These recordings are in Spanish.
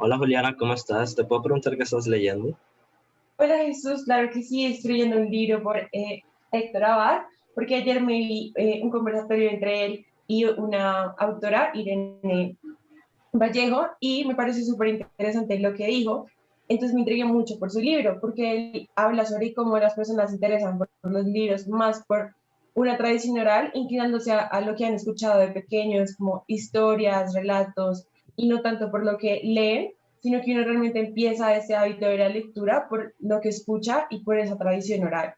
Hola Juliana, ¿cómo estás? ¿Te puedo preguntar qué estás leyendo? Hola Jesús, claro que sí, estoy leyendo un libro por Héctor Abad, porque ayer me vi un conversatorio entre él y una autora, Irene Vallejo, y me pareció súper interesante lo que dijo. Entonces me intrigué mucho por su libro, porque él habla sobre cómo las personas se interesan por los libros, más por una tradición oral, inclinándose a lo que han escuchado de pequeños, como historias, relatos, y no tanto por lo que leen, sino que uno realmente empieza ese hábito de la lectura por lo que escucha y por esa tradición oral.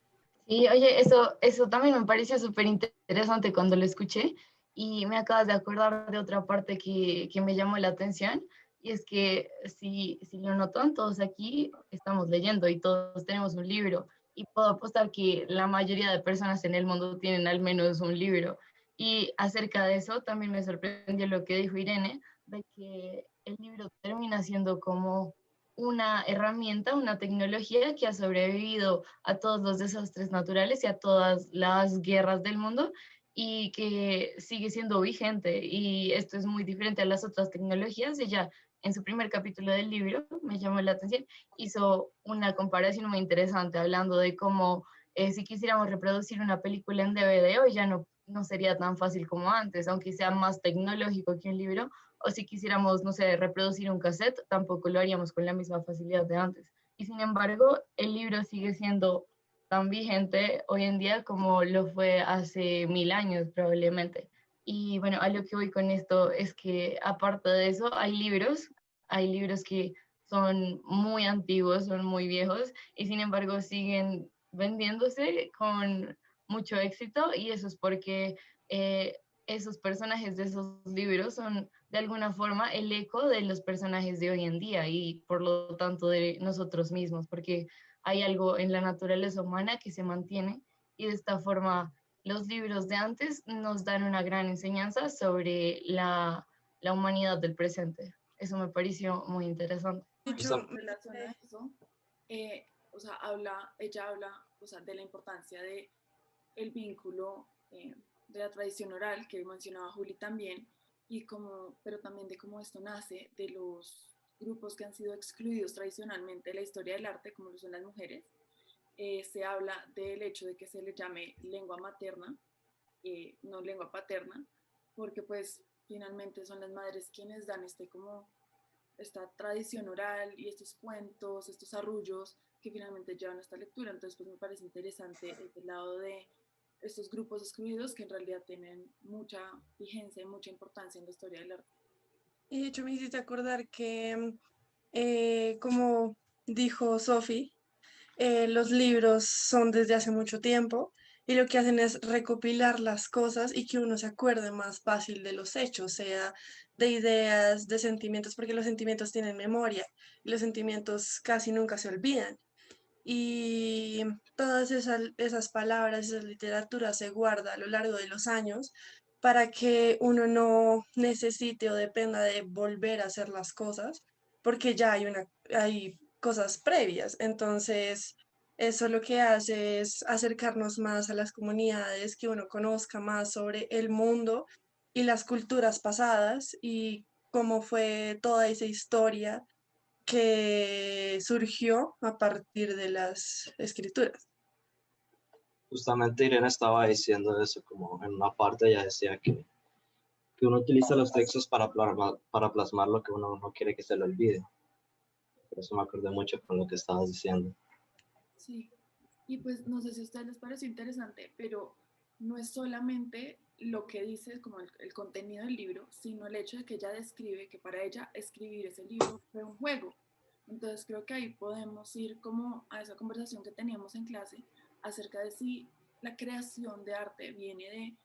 Sí, oye, eso también me pareció súper interesante cuando lo escuché y me acabas de acordar de otra parte que me llamó la atención y es que si lo notan, todos aquí estamos leyendo y todos tenemos un libro y puedo apostar que la mayoría de personas en el mundo tienen al menos un libro. Y acerca de eso también me sorprendió lo que dijo Irene, de que el libro termina siendo como una herramienta, una tecnología que ha sobrevivido a todos los desastres naturales y a todas las guerras del mundo y que sigue siendo vigente. Y esto es muy diferente a las otras tecnologías. Ella, en su primer capítulo del libro, me llamó la atención, hizo una comparación muy interesante hablando de cómo si quisiéramos reproducir una película en DVD hoy ya no sería tan fácil como antes, aunque sea más tecnológico que un libro, o si quisiéramos, no sé, reproducir un cassette, tampoco lo haríamos con la misma facilidad de antes. Y sin embargo, el libro sigue siendo tan vigente hoy en día como lo fue hace 1000 años probablemente. Y bueno, a lo que voy con esto es que aparte de eso, hay libros que son muy antiguos, son muy viejos y sin embargo siguen vendiéndose con mucho éxito y eso es porque esos personajes de esos libros son de alguna forma el eco de los personajes de hoy en día y por lo tanto de nosotros mismos, porque hay algo en la naturaleza humana que se mantiene y de esta forma los libros de antes nos dan una gran enseñanza sobre la humanidad del presente. Eso me pareció muy interesante. De hecho, Justa- en relación a eso, ella habla, o sea, de la importancia de el vínculo de la tradición oral que mencionaba Juli también, pero también de cómo esto nace de los grupos que han sido excluidos tradicionalmente de la historia del arte, como lo son las mujeres. Se habla del hecho de que se le llame lengua materna, no lengua paterna, porque pues finalmente son las madres quienes dan esta tradición oral y estos cuentos, estos arrullos que finalmente llevan a esta lectura. Entonces, pues me parece interesante el lado de estos grupos excluidos que en realidad tienen mucha vigencia y mucha importancia en la historia del arte. Y de hecho me hiciste acordar que, como dijo Sophie, los libros son desde hace mucho tiempo y lo que hacen es recopilar las cosas y que uno se acuerde más fácil de los hechos, sea de ideas, de sentimientos, porque los sentimientos tienen memoria y los sentimientos casi nunca se olvidan. Y todas esas palabras, esa literatura se guarda a lo largo de los años para que uno no necesite o dependa de volver a hacer las cosas, porque ya hay cosas previas. Entonces, eso lo que hace es acercarnos más a las comunidades, que uno conozca más sobre el mundo y las culturas pasadas y cómo fue toda esa historia que surgió a partir de las escrituras. Justamente Irene estaba diciendo eso, como en una parte ella decía que uno utiliza los textos para plasmar lo que uno no quiere que se le olvide. Por eso me acordé mucho con lo que estabas diciendo. Sí, y pues no sé si a ustedes les pareció interesante, pero no es solamente lo que dice como el contenido del libro, sino el hecho de que ella describe que para ella escribir ese libro fue un juego. Entonces creo que ahí podemos ir como a esa conversación que teníamos en clase acerca de si la creación de arte viene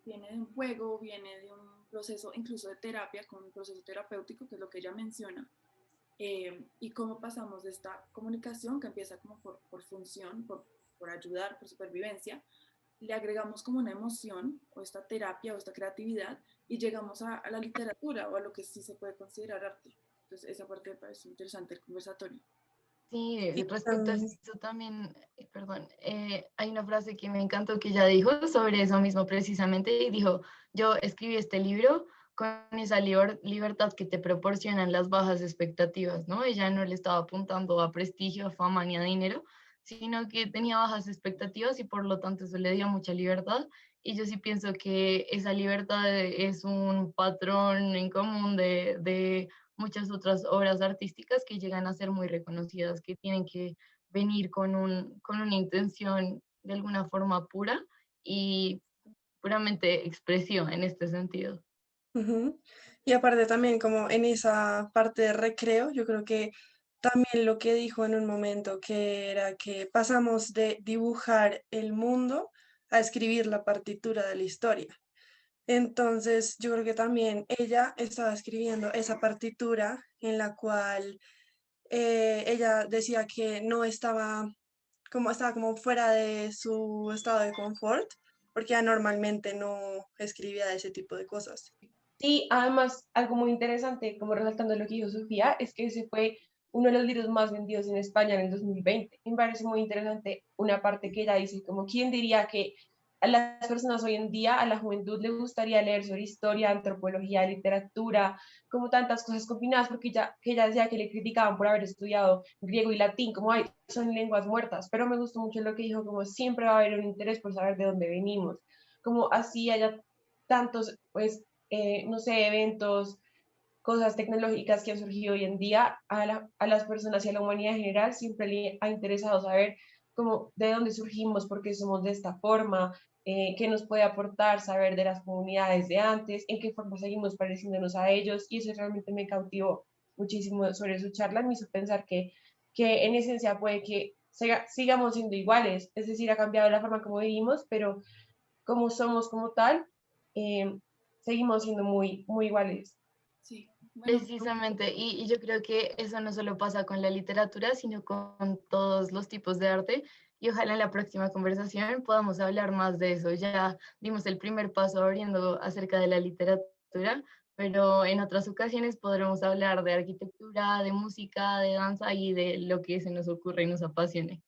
de un juego, viene de un proceso incluso de terapia, con un proceso terapéutico, que es lo que ella menciona, y cómo pasamos de esta comunicación que empieza como por función, por ayudar, por supervivencia, le agregamos como una emoción o esta terapia o esta creatividad y llegamos a la literatura o a lo que sí se puede considerar arte. Entonces esa parte me parece interesante el conversatorio. Sí, Y respecto a eso también, perdón, hay una frase que me encantó que ella dijo sobre eso mismo precisamente y dijo, yo escribí este libro con esa libertad que te proporcionan las bajas expectativas, ¿no? Ella no le estaba apuntando a prestigio, a fama ni a dinero, sino que tenía bajas expectativas y por lo tanto eso le dio mucha libertad. Y yo sí pienso que esa libertad es un patrón en común de muchas otras obras artísticas que llegan a ser muy reconocidas, que tienen que venir con una intención de alguna forma pura y puramente expresión en este sentido. Ujú. Y aparte también como en esa parte de recreo, yo creo que también lo que dijo en un momento, que era que pasamos de dibujar el mundo a escribir la partitura de la historia. Entonces, yo creo que también ella estaba escribiendo esa partitura en la cual ella decía que no estaba como fuera de su estado de confort, porque ella normalmente no escribía ese tipo de cosas. Sí, además, algo muy interesante, como resaltando lo que dijo Sofía, es que ese fue uno de los libros más vendidos en España en el 2020. Me parece muy interesante una parte que ella dice, como, ¿quién diría que a las personas hoy en día, a la juventud, le gustaría leer sobre historia, antropología, literatura, como tantas cosas combinadas? Porque que ella decía que le criticaban por haber estudiado griego y latín, como, ay, son lenguas muertas, pero me gustó mucho lo que dijo, como siempre va a haber un interés por saber de dónde venimos, como así haya tantos, pues, no sé, eventos, cosas tecnológicas que han surgido hoy en día, a las personas y a la humanidad en general siempre le ha interesado saber cómo, de dónde surgimos, por qué somos de esta forma, qué nos puede aportar saber de las comunidades de antes, en qué forma seguimos pareciéndonos a ellos, y eso realmente me cautivó muchísimo sobre su charla, me hizo pensar que en esencia puede que sigamos siendo iguales, es decir, ha cambiado la forma como vivimos, pero como somos como tal, eh, seguimos siendo muy, muy iguales. Sí, bueno, Precisamente, y yo creo que eso no solo pasa con la literatura, sino con todos los tipos de arte. Y ojalá en la próxima conversación podamos hablar más de eso. Ya dimos el primer paso abriendo acerca de la literatura, pero en otras ocasiones podremos hablar de arquitectura, de música, de danza y de lo que se nos ocurre y nos apasione.